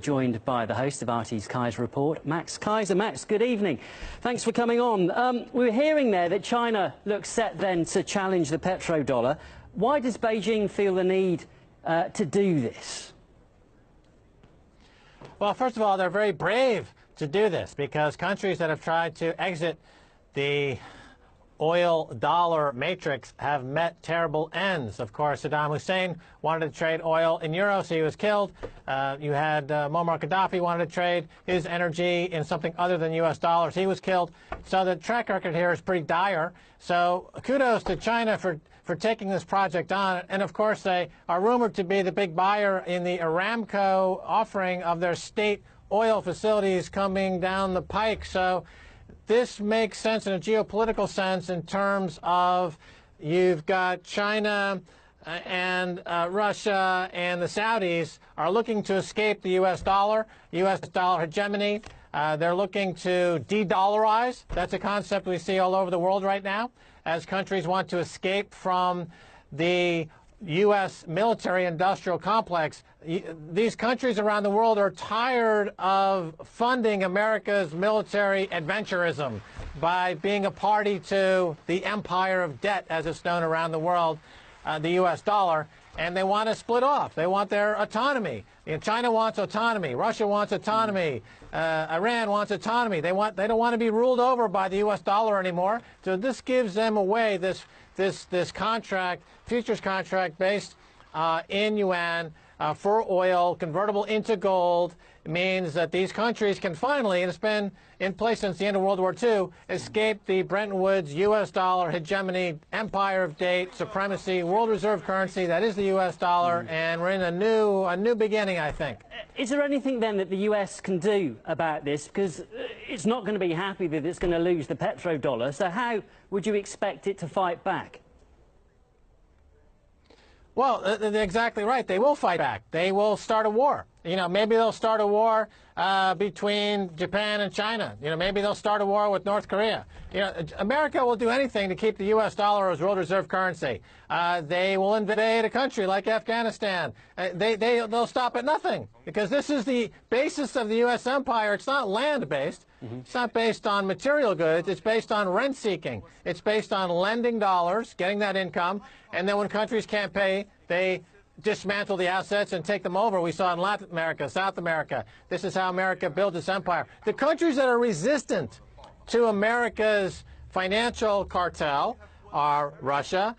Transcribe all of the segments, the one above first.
Joined by the host of RT's Kaiser Report, Max Kaiser. Max, good evening. Thanks for coming on. We were hearing there that China looks set then to challenge the petrodollar. Why does Beijing feel the need to do this? Well, first of all, they're very brave to do this because countries that have tried to exit the oil-dollar matrix have met terrible ends. Of course, Saddam Hussein wanted to trade oil in euros, so he was killed. You had Muammar Gaddafi wanted to trade his energy in something other than U.S. dollars. He was killed. So the track record here is pretty dire. So kudos to China for taking this project on. And, of course, they are rumored to be the big buyer in the Aramco offering of their state oil facilities coming down the pike. So this makes sense in a geopolitical sense in terms of you've got China and Russia and the Saudis are looking to escape the U.S. dollar hegemony. They're looking to de-dollarize. That's a concept we see all over the world right now as countries want to escape from the U.S. military-industrial complex. These countries around the world are tired of funding America's military adventurism by being a party to the empire of debt, as it's known around the world, the U.S. dollar, and they want to split off. They want their autonomy. China wants autonomy. Russia wants autonomy. Iran wants autonomy. They don't want to be ruled over by the U.S. dollar anymore. So this gives them away, this contract, futures contract based in yuan for oil, convertible into gold, means that these countries can finally, and it's been in place since the end of World War II, escape the Bretton Woods U.S. dollar hegemony, empire of date, supremacy, world reserve currency, that is the U.S. dollar, and we're in a new beginning, I think. Is there anything then that the U.S. can do about this? Because it's not going to be happy that it's going to lose the petrodollar, so how would you expect it to fight back? Well, they're exactly right. They will fight back. They will start a war. Maybe they'll start a war between Japan and China. Maybe they'll start a war with North Korea. America will do anything to keep the U.S. dollar as world reserve currency. They will invade a country like Afghanistan. They'll stop at nothing because this is the basis of the U.S. empire. It's not land-based. It's not based on material goods. It's based on rent-seeking. It's based on lending dollars, getting that income, and then when countries can't pay, they dismantle the assets and take them over. We saw in Latin America, South America. This is how America built its empire. The countries that are resistant to America's financial cartel are Russia,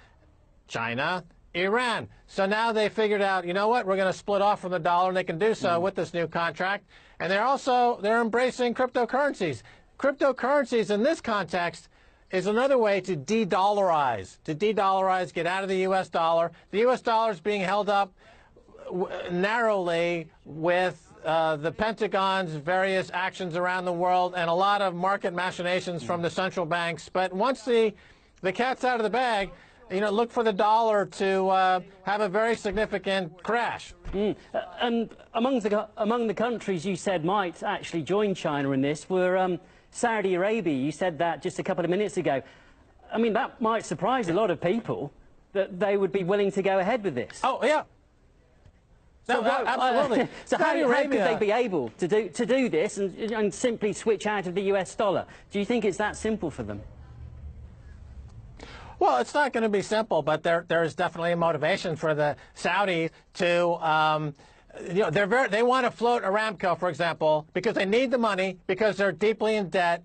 China, Iran. So now they figured out, you know what, we're going to split off from the dollar, and they can do so with this new contract. And they're embracing cryptocurrencies. Cryptocurrencies in this context is another way to de-dollarize, get out of the U.S. dollar. The U.S. dollar is being held up narrowly with the Pentagon's various actions around the world and a lot of market machinations from the central banks. But once the cat's out of the bag, look for the dollar to have a very significant crash. And among the countries you said might actually join China in this were Saudi Arabia. You said that just a couple of minutes ago. I mean, that might surprise a lot of people that they would be willing to go ahead with this. Oh, yeah. So, absolutely. So how could they be able to do this and simply switch out of the US dollar? Do you think it's that simple for them? Well, it's not going to be simple, but there is definitely a motivation for the Saudis to they want to float Aramco, for example, because they need the money, because they're deeply in debt,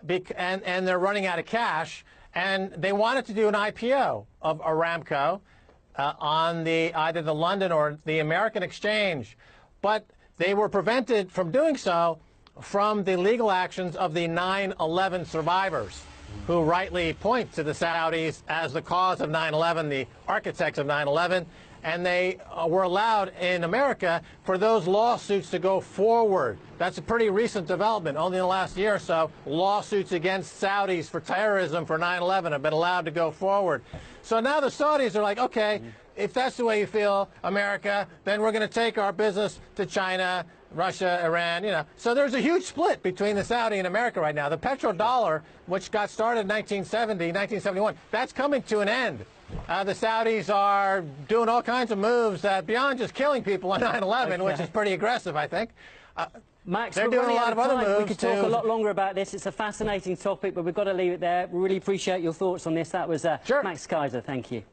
and they're running out of cash, and they wanted to do an IPO of Aramco on either the London or the American exchange, but they were prevented from doing so from the legal actions of the 9/11 survivors, who rightly point to the Saudis as the cause of 9/11, the architects of 9/11. And they were allowed in America for those lawsuits to go forward. That's a pretty recent development. Only in the last year or so, lawsuits against Saudis for terrorism for 9/11 have been allowed to go forward. So now the Saudis are like, okay, if that's the way you feel, America, then we're going to take our business to China, Russia, Iran, So there's a huge split between the Saudi and America right now. The petrodollar, which got started in 1970, 1971, that's coming to an end. The Saudis are doing all kinds of moves that beyond just killing people on 9/11, which is pretty aggressive, I think. Max, they're we're doing a running lot out of other time. moves We could talk to- a lot longer about this. It's a fascinating topic, but we've got to leave it there. We really appreciate your thoughts on this. That was Sure. Max Kaiser. Thank you.